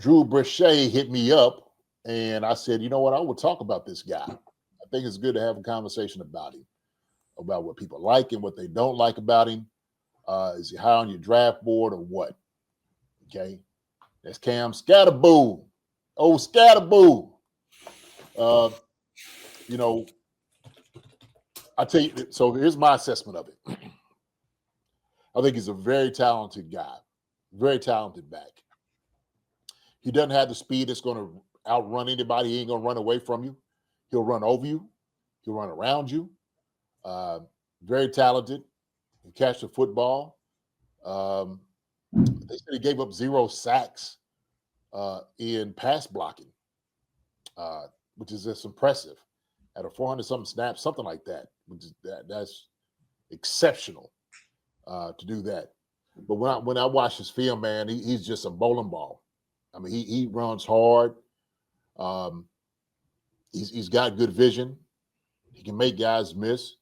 Drew Brachet hit me up, and I said, you know what? I will talk about this guy. I think it's good to have a conversation about him, about what people like and what they don't like about him. Is he high on your draft board or what? Okay. That's Cam Skattebo. Oh, Skattebo. You know, I tell you, so here's my assessment of it. I think he's a very talented guy, very talented back. He doesn't have the speed that's going to outrun anybody. He ain't going to run away from you. He'll run over you. He'll run around you. Very talented. He catch the football. They said he gave up 0 sacks in pass blocking, which is just impressive. At a 400-something snaps, something like that. That's exceptional to do that. But when I watch his film, man, he's just a bowling ball. I mean, he runs hard. He's got good vision. He can make guys miss.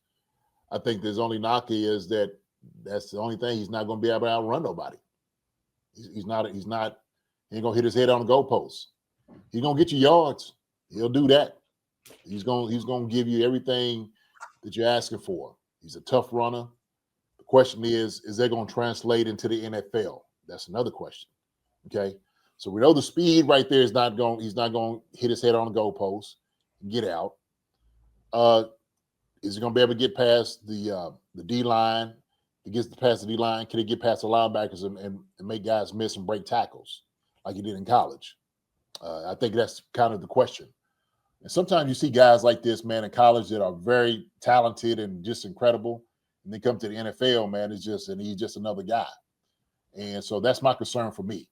I think there's only knock is that's the only thing. He's not going to be able to outrun nobody. He's not. He ain't going to hit his head on the goalpost. He's going to get you yards. He'll do that. He's going to give you everything that you're asking for. He's a tough runner. The question is that going to translate into the NFL? That's another question. Okay. So we know the speed right there is not going. He's not going to hit his head on the goalpost and get out. Is he going to be able to get past the D line? He gets past the D line. Can he get past the linebackers and make guys miss and break tackles like he did in college? I think that's kind of the question. And sometimes you see guys like this, man, in college that are very talented and just incredible, and they come to the NFL, man, he's just another guy. And so that's my concern for me.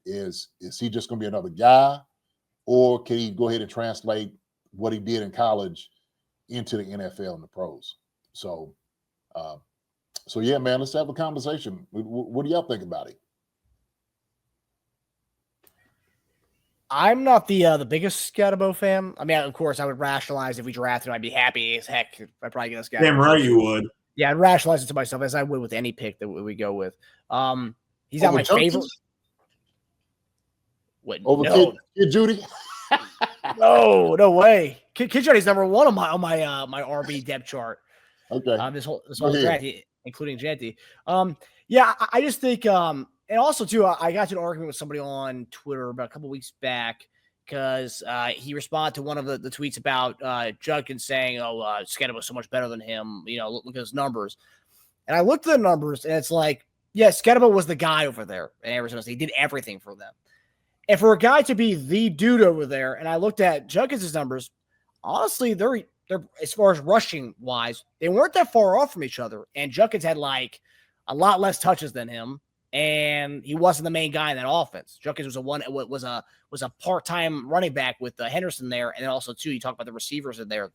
Is he just going to be another guy, or can he go ahead and translate what he did in college into the NFL and the pros? So yeah, man, let's have a conversation. What do y'all think about it? I'm not the biggest Skattebo fan. I mean, of course, I would rationalize if we drafted him. I'd be happy as heck if I probably get this guy. Damn right you would. Yeah, I'd rationalize it to myself as I would with any pick that we go with. He's not my favorite. What? Over No. Kid Judy? No way. Kid Judy's number one on my RB depth chart. Okay. This whole draft, including Genty. Yeah, I just think and also too, I got to an argument with somebody on Twitter about a couple weeks back because he responded to one of the tweets about Judkins saying, Skattebo was so much better than him. You know, look at his numbers. And I looked at the numbers, and it's like, yeah, Skattebo was the guy over there in Arizona State. He did everything for them. And for a guy to be the dude over there, and I looked at Judkins' numbers, honestly, they're as far as rushing wise, they weren't that far off from each other. And Judkins had like a lot less touches than him, and he wasn't the main guy in that offense. Judkins was a part-time running back with Henderson there, and then also too, you talk about the receivers in there.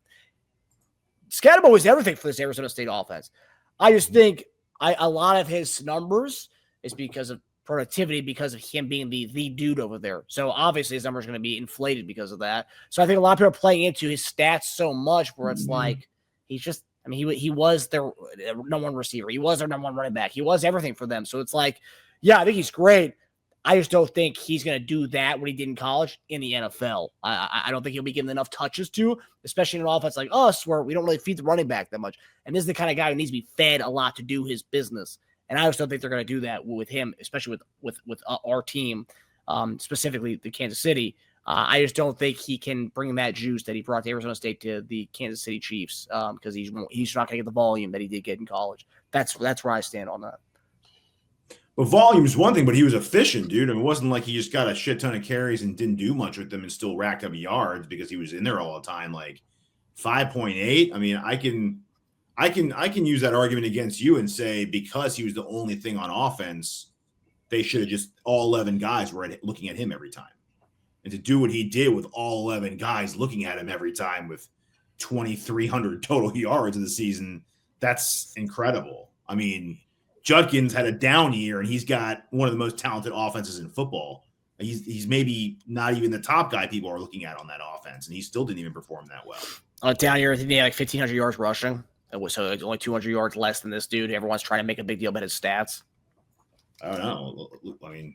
Skattebo is everything for this Arizona State offense. I just think a lot of his numbers is because of productivity, because of him being the dude over there. So obviously his numbers are going to be inflated because of that. So I think a lot of people are playing into his stats so much where it's like he's just, I mean, he was their number one receiver. He was their number one running back. He was everything for them. So it's like, yeah, I think he's great. I just don't think he's going to do that what he did in college in the NFL. I don't think he'll be given enough touches to, especially in an offense like us where we don't really feed the running back that much. And this is the kind of guy who needs to be fed a lot to do his business. And I just don't think they're going to do that with him, especially with our team, specifically the Kansas City. I just don't think he can bring that juice that he brought to Arizona State to the Kansas City Chiefs because he's not going to get the volume that he did get in college. That's where I stand on that. Well, volume is one thing, but he was efficient, dude. I mean, it wasn't like he just got a shit ton of carries and didn't do much with them and still racked up yards because he was in there all the time. Like 5.8. I mean, I can use that argument against you and say because he was the only thing on offense, they should have just all 11 guys were looking at him every time. And to do what he did with all 11 guys looking at him every time with 2,300 total yards in the season, that's incredible. I mean, Judkins had a down year, and he's got one of the most talented offenses in football. He's maybe not even the top guy people are looking at on that offense, and he still didn't even perform that well. On a down year, I think he had like 1,500 yards rushing. So it's only 200 yards less than this dude. Everyone's trying to make a big deal about his stats. I don't know. I mean,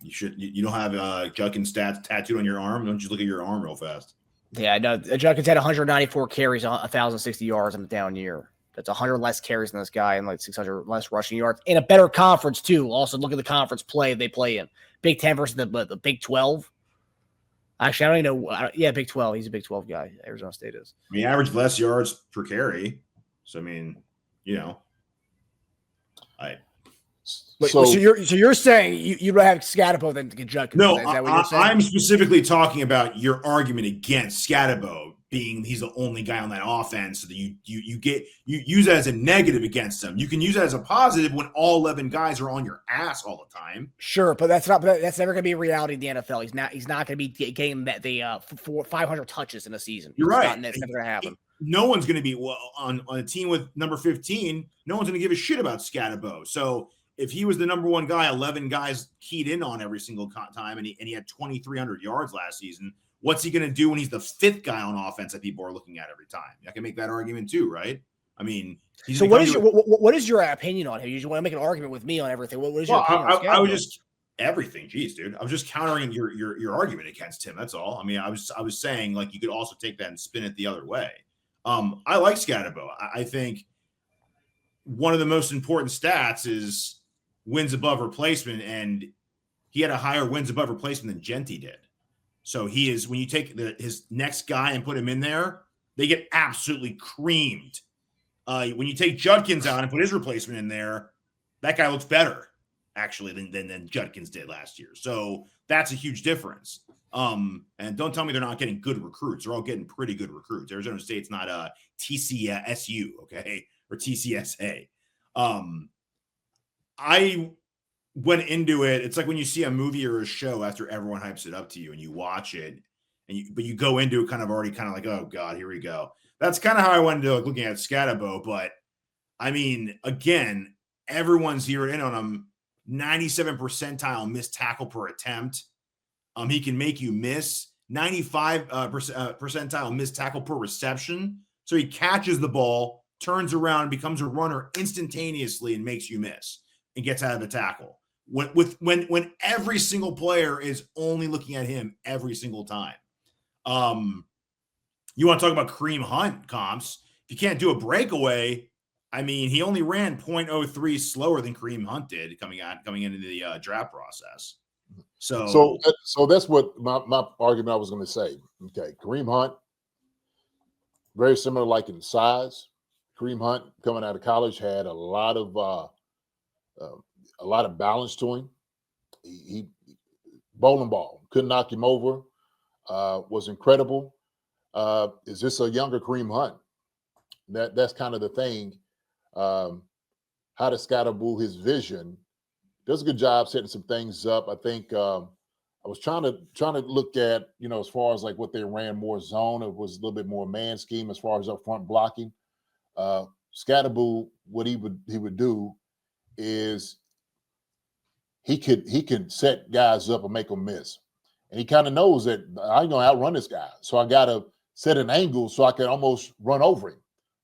You don't have Judkins stats tattooed on your arm. Don't you look at your arm real fast? Yeah, I know. Judkins had 194 carries, 1,060 yards in the down year. That's 100 less carries than this guy and like 600 less rushing yards in a better conference too. Also, look at the conference play they play in. Big 10 versus the Big 12. Actually, I don't even know. Yeah, Big 12. He's a Big 12 guy. Arizona State is. I mean, average less yards per carry. So I mean, So you're saying you'd rather have Skattebo than Judkins? No, is that what you're saying? I'm specifically talking about your argument against Skattebo being he's the only guy on that offense. So that you use that as a negative against him. You can use that as a positive when all 11 guys are on your ass all the time. Sure, but that's never going to be a reality in the NFL. He's not going to be getting the 500 touches in a season. You're right. It's never going to happen. No one's going to be on a team with number 15. No one's going to give a shit about Skattebo. So if he was the number one guy, 11 guys keyed in on every single time, and he had 2,300 yards last season, what's he going to do when he's the fifth guy on offense that people are looking at every time? I can make that argument too, right? I mean, so what is your opinion on him? You just want to make an argument with me on everything. What is your opinion? I was just everything. Jeez, dude, I was just countering your argument against him. That's all. I mean, I was saying like you could also take that and spin it the other way. I like Skattebo. I think one of the most important stats is wins above replacement, and he had a higher wins above replacement than Genty did. So he is, when you take his next guy and put him in there, they get absolutely creamed. When you take Judkins out and put his replacement in there, that guy looks better actually than Judkins did last year. So that's a huge difference. And don't tell me they're not getting good recruits. They're all getting pretty good recruits. Arizona State's not a TCSU, okay, or TCSA. I went into it. It's like when you see a movie or a show after everyone hypes it up to you and you watch it, but you go into it kind of like, oh God, here we go. That's kind of how I went into looking at Skattebo. But I mean, again, everyone's zeroed in on him. 97 percentile missed tackle per attempt. He can make you miss. 95 percentile missed tackle per reception. So he catches the ball, turns around, becomes a runner instantaneously, and makes you miss and gets out of the tackle. When every single player is only looking at him every single time. You want to talk about Kareem Hunt comps? If you can't do a breakaway, I mean, he only ran 0.03 slower than Kareem Hunt did coming into the draft process. So that's what my argument I was going to say. Okay, Kareem Hunt, very similar, like in size. Kareem Hunt coming out of college had a lot of balance to him. He bowling ball, couldn't knock him over. Was incredible. Is this a younger Kareem Hunt? That's kind of the thing. How does Skattebo his vision? Does a good job setting some things up. I think I was trying to look at, as far as like what they ran more zone. It was a little bit more man scheme as far as up front blocking. Skattebo, what he would do is he could set guys up and make them miss. And he kind of knows that I ain't gonna outrun this guy. So I gotta set an angle so I can almost run over him.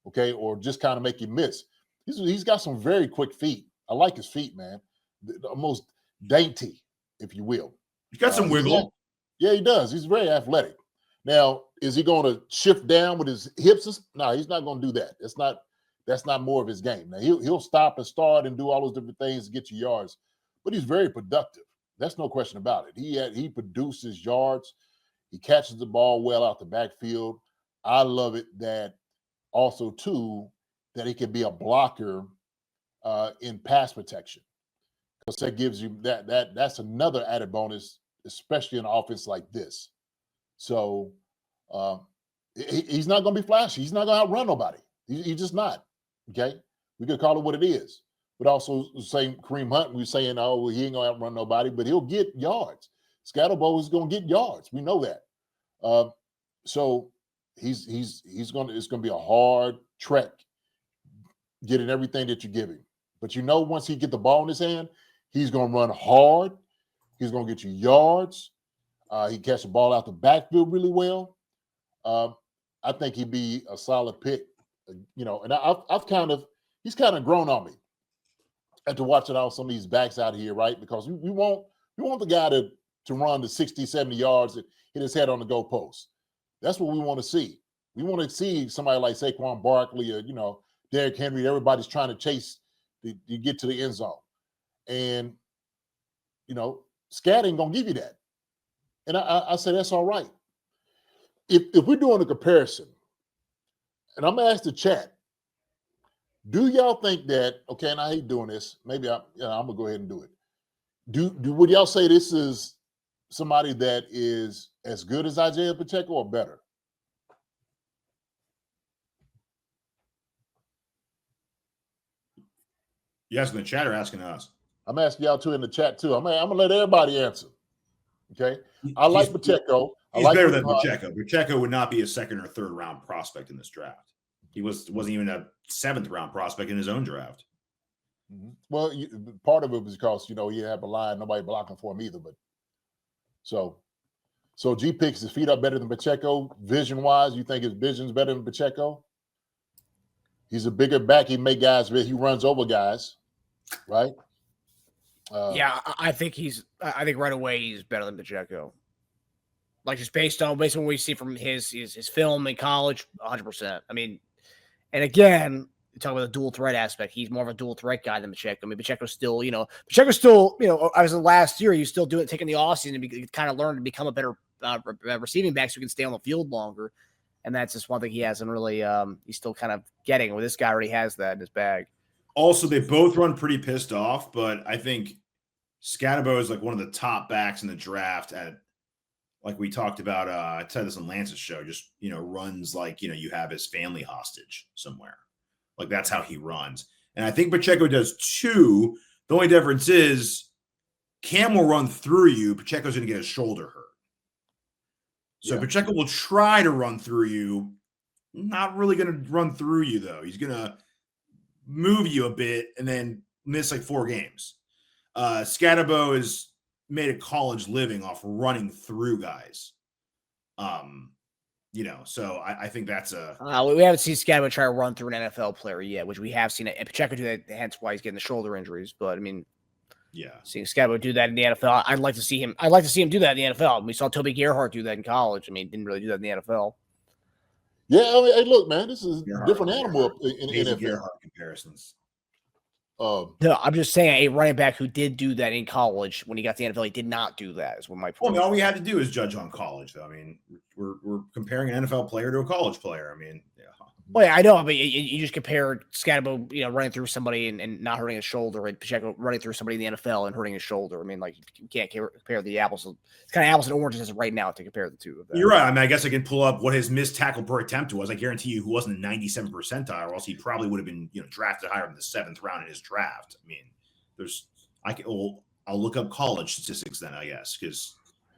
Okay, or just kind of make him miss. He's got some very quick feet. I like his feet, man. Almost dainty, if you will. He's got some wiggle. Yeah, he does. He's very athletic. Now, is he going to shift down with his hips? No, he's not going to do that. That's not more of his game. Now, he'll stop and start and do all those different things to get you yards, but he's very productive. That's no question about it. He produces yards. He catches the ball well out the backfield. I love it that also, too, that he can be a blocker in pass protection. Because that gives you that's another added bonus, especially in an offense like this. So he's not going to be flashy. He's not going to outrun nobody. He's just not. Okay, we could call it what it is. But also saying Kareem Hunt, we're saying, oh, well, he ain't going to outrun nobody, but he'll get yards. Skattebo is going to get yards. We know that. So it's going to be a hard trek getting everything that you give him. But once he get the ball in his hand, he's going to run hard. He's going to get you yards. He catch the ball out the backfield really well. I think he'd be a solid pick, and he's kind of grown on me after watching out some of these backs out here, right? Because we want We want the guy to run the 60, 70 yards and hit his head on the goalpost. That's what we want to see. We want to see somebody like Saquon Barkley or, Derrick Henry. Everybody's trying to chase to get to the end zone. And, Scat ain't going to give you that. And I say that's all right. If we're doing a comparison, and I'm going to ask the chat, do y'all think that, okay, and I hate doing this, maybe I'm going to go ahead and do it. Would y'all say this is somebody that is as good as Isaiah Pacheco or better? You asking the chat or asking us? I'm asking y'all too in the chat too. I'm gonna let everybody answer. Okay, I like Pacheco. He's better than Pacheco. Pacheco would not be a second or third round prospect in this draft. He wasn't even a 7th round prospect in his own draft. Mm-hmm. Well, part of it was because he had a line, nobody blocking for him either. But so G picks his feet up better than Pacheco vision wise. You think his vision's better than Pacheco? He's a bigger back. He make guys. He runs over guys, right? Yeah, I think right away he's better than Pacheco. Like just based on what we see from his film in college, 100%. I mean, and again, you talk about the dual threat aspect. He's more of a dual threat guy than Pacheco. I mean, Pacheco's still, as of last year, he's still taking the offseason and kind of learned to become a better receiving back so he can stay on the field longer. And that's just one thing he hasn't really, he's still kind of getting. Well, this guy already has that in his bag. Also, they both run pretty pissed off, but I think Skattebo is like one of the top backs in the draft at, like we talked about, I said this on Lance's show, just, runs like, you have his family hostage somewhere. Like that's how he runs. And I think Pacheco does too. The only difference is Cam will run through you. Pacheco's going to get his shoulder hurt. So Pacheco will try to run through you. Not really going to run through you, though. He's going to move you a bit and then miss like 4 games. Skattebo has made a college living off running through guys. So I think that's we haven't seen Skattebo try to run through an NFL player yet, which we have seen it. Pacheco do that, hence why he's getting the shoulder injuries. But I mean, seeing Skattebo do that in the NFL, I'd like to see him do that in the NFL. We saw Toby Gerhart do that in college. I mean, didn't really do that in the NFL. Yeah, I mean, hey, look, man, this is a different animal in the NFL. Gerhart comparisons. No, I'm just saying a running back who did do that in college when he got to the NFL, he did not do that. Is what my point. Well, I mean, all we had to do is judge on college, though. I mean, we're comparing an NFL player to a college player. I mean, yeah. Well, yeah, I know, but you just compare Skattebo, running through somebody and not hurting his shoulder, and Pacheco running through somebody in the NFL and hurting his shoulder. I mean, like you can't compare the apples. It's kind of apples and oranges right now to compare the two of them. You're right. I mean, I guess I can pull up what his missed tackle per attempt was. I guarantee you, who wasn't 97 percentile, or else he probably would have been, drafted higher in the 7th round in his draft. I mean, I'll look up college statistics then, I guess, because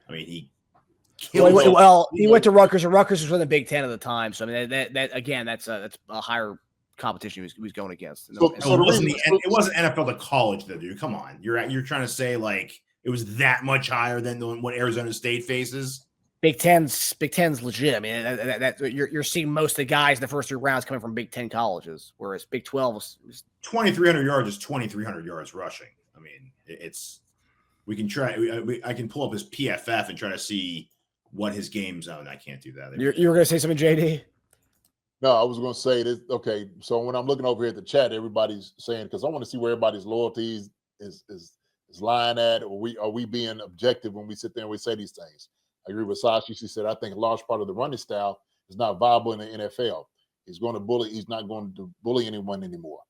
I mean he he went to Rutgers, and Rutgers was in the Big Ten at the time. So I mean, that again, that's a higher competition he was going against. It wasn't NFL to college, though, dude. Come on, you're trying to say like it was that much higher than what Arizona State faces. Big Ten's legit. I mean, you're seeing most of the guys in the first 3 rounds coming from Big Ten colleges, whereas Big 12 was 2,300 yards is 2,300 yards rushing. I mean, we can try. I can pull up his PFF and try to see what his game zone. I can't do that. You were going to say something, JD? No, I was going to say this. Okay, so when I'm looking over here at the chat, everybody's saying, because I want to see where everybody's loyalties is lying at, or are we being objective when we sit there and we say these things? I agree with Sashi. She said, I think a large part of the running style is not viable in the NFL. He's not going to bully anyone anymore.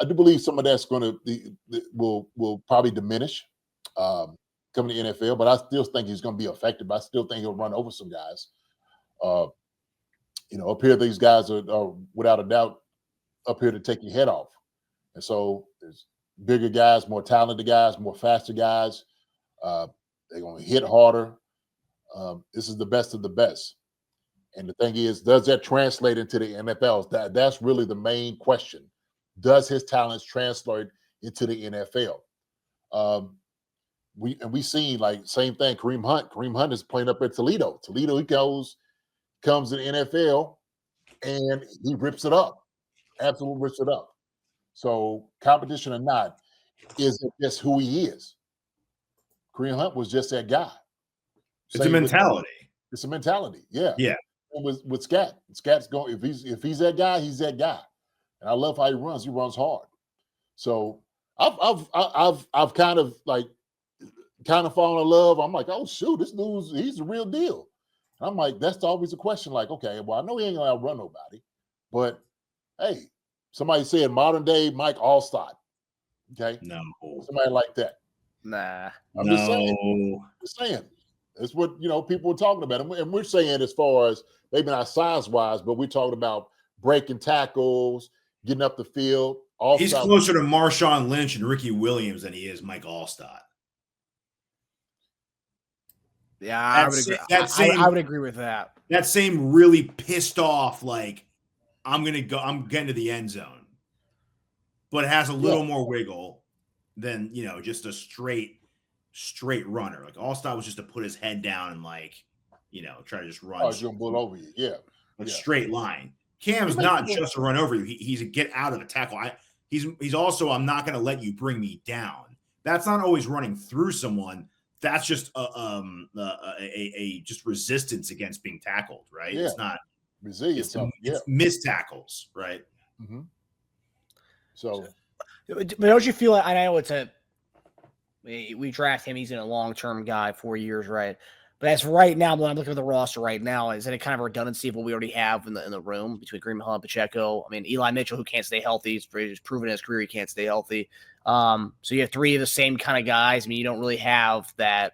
I do believe some of that's going to will probably diminish coming to the NFL, but I still think he's going to be effective. I still think he'll run over some guys. Up here, these guys are without a doubt up here to take your head off. And so there's bigger guys, more talented guys, more faster guys. They're going to hit harder. This is the best of the best. And the thing is, does that translate into the NFL? That's really the main question. Does his talents translate into the NFL? We seen like same thing. Kareem Hunt. Kareem Hunt is playing up at Toledo. Toledo, he comes to the NFL and he rips it up. Absolutely rips it up. So competition or not, is it just who he is? Kareem Hunt was just that guy. It's a mentality. It's a mentality. Yeah. Yeah. And with Scat's going, if he's that guy, he's that guy. And I love how he runs. He runs hard. So I've kind of fallen in love. I'm like, oh shoot, he's the real deal. And I'm like, that's always a question. Like, okay, well, I know he ain't gonna outrun nobody, but hey, somebody said modern day Mike Allstott. Okay, No, somebody like that. Nah, I'm just saying. It's what people were talking about, and we're saying as far as maybe not size wise, but we're talking about breaking tackles, getting up the field. He's closer to Marshawn Lynch and Ricky Williams than he is Mike Allstott. Yeah, I would agree. I would agree with that. That same really pissed off, like, I'm getting to the end zone, but it has a little more wiggle than just a straight runner. Like Allstott was just to put his head down and try to just run. Oh, he's gonna bull over you, straight line. Cam's not just to run over you. He's a get out of a tackle. He's also, I'm not going to let you bring me down. That's not always running through someone. That's just a just resistance against being tackled, right? Yeah. It's not resilience. It's missed tackles, right? Mm-hmm. So, but don't you feel like, I know we draft him, he's in a long-term guy, 4 years, right? But as right now, when I'm looking at the roster right now, is it a kind of redundancy of what we already have in the room between Kareem Hunt, Pacheco? I mean, Eli Mitchell, who can't stay healthy, he's proven in his career he can't stay healthy. So you have three of the same kind of guys. I mean, you don't really have that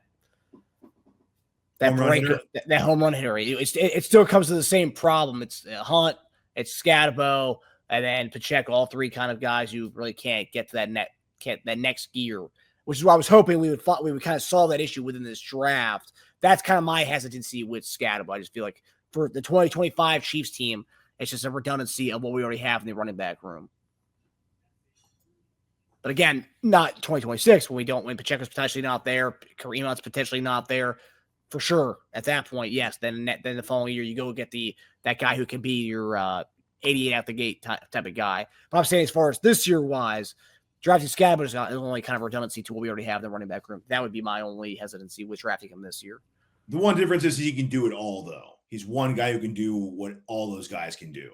home run hitter. It still comes to the same problem. It's Hunt, it's Skattebo, and then Pacheco. All three kind of guys who really can't get to that next gear. Which is why I was hoping we would kind of solve that issue within this draft. That's kind of my hesitancy with Skattebo. I just feel like for the 2025 Chiefs team, it's just a redundancy of what we already have in the running back room. But again, not 2026 when Pacheco's potentially not there, Kareem Hunt's potentially not there, for sure. At that point, yes. Then the following year, you go get that guy who can be your 88 out the gate type of guy. But I'm saying as far as this year wise, drafting Skattebo is only kind of redundancy to what we already have in the running back room. That would be my only hesitancy with drafting him this year. The one difference is he can do it all, though. He's one guy who can do what all those guys can do.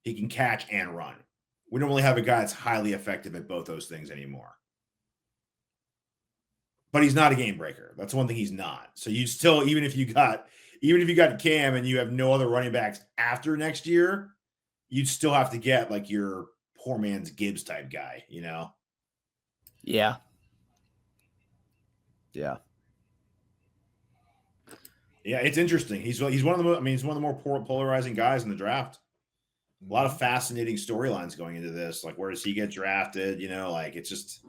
He can catch and run. We don't really have a guy that's highly effective at both those things anymore. But he's not a game breaker. That's one thing he's not. So you still, even if you got Cam and you have no other running backs after next year, you'd still have to get like your poor man's Gibbs type guy, Yeah. Yeah. Yeah, it's interesting. He's one of the more polarizing guys in the draft. A lot of fascinating storylines going into this. Like, where does he get drafted? It's just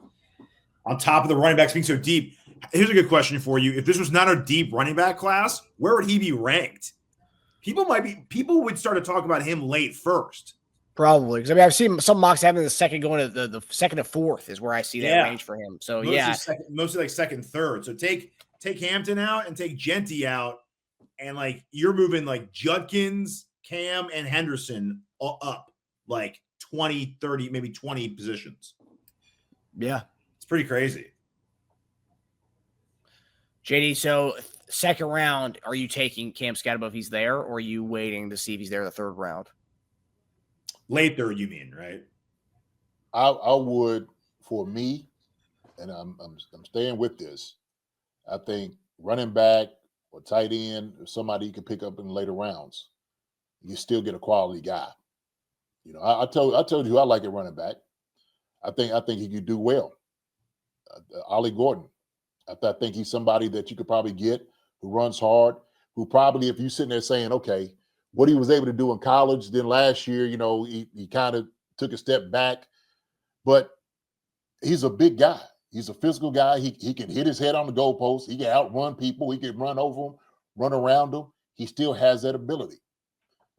on top of the running backs being so deep. Here's a good question for you. If this was not a deep running back class, where would he be ranked? People would start to talk about him late first. Probably. Because I've seen some mocks having the second going to the second to fourth is where I see that range for him. So mostly like second, third. So take Hampton out and take Genty out. And you're moving Judkins, Cam, and Henderson up 20, 30, maybe 20 positions. Yeah. It's pretty crazy. JD, so second round, are you taking Cam Skattebo if he's there, or are you waiting to see if he's there the third round? Late third, you mean, right? I would, for me, and I'm staying with this. I think running back or tight end or somebody you can pick up in later rounds, you still get a quality guy. I told you I like a running back. I think he could do well. Ollie Gordon. I think he's somebody that you could probably get who runs hard, who probably, if you're sitting there saying, okay, what he was able to do in college, then last year, he kind of took a step back, but he's a big guy. He's a physical guy. He can hit his head on the goalpost. He can outrun people. He can run over them, run around them. He still has that ability.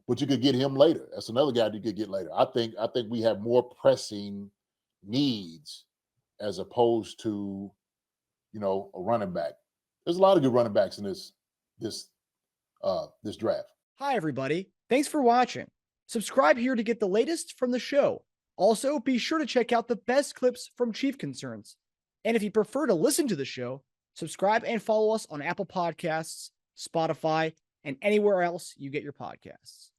But you could get him later. That's another guy you could get later. I think we have more pressing needs as opposed to, a running back. There's a lot of good running backs in this draft. Hi, everybody. Thanks for watching. Subscribe here to get the latest from the show. Also, be sure to check out the best clips from Chief Concerns. And if you prefer to listen to the show, subscribe and follow us on Apple Podcasts, Spotify, and anywhere else you get your podcasts.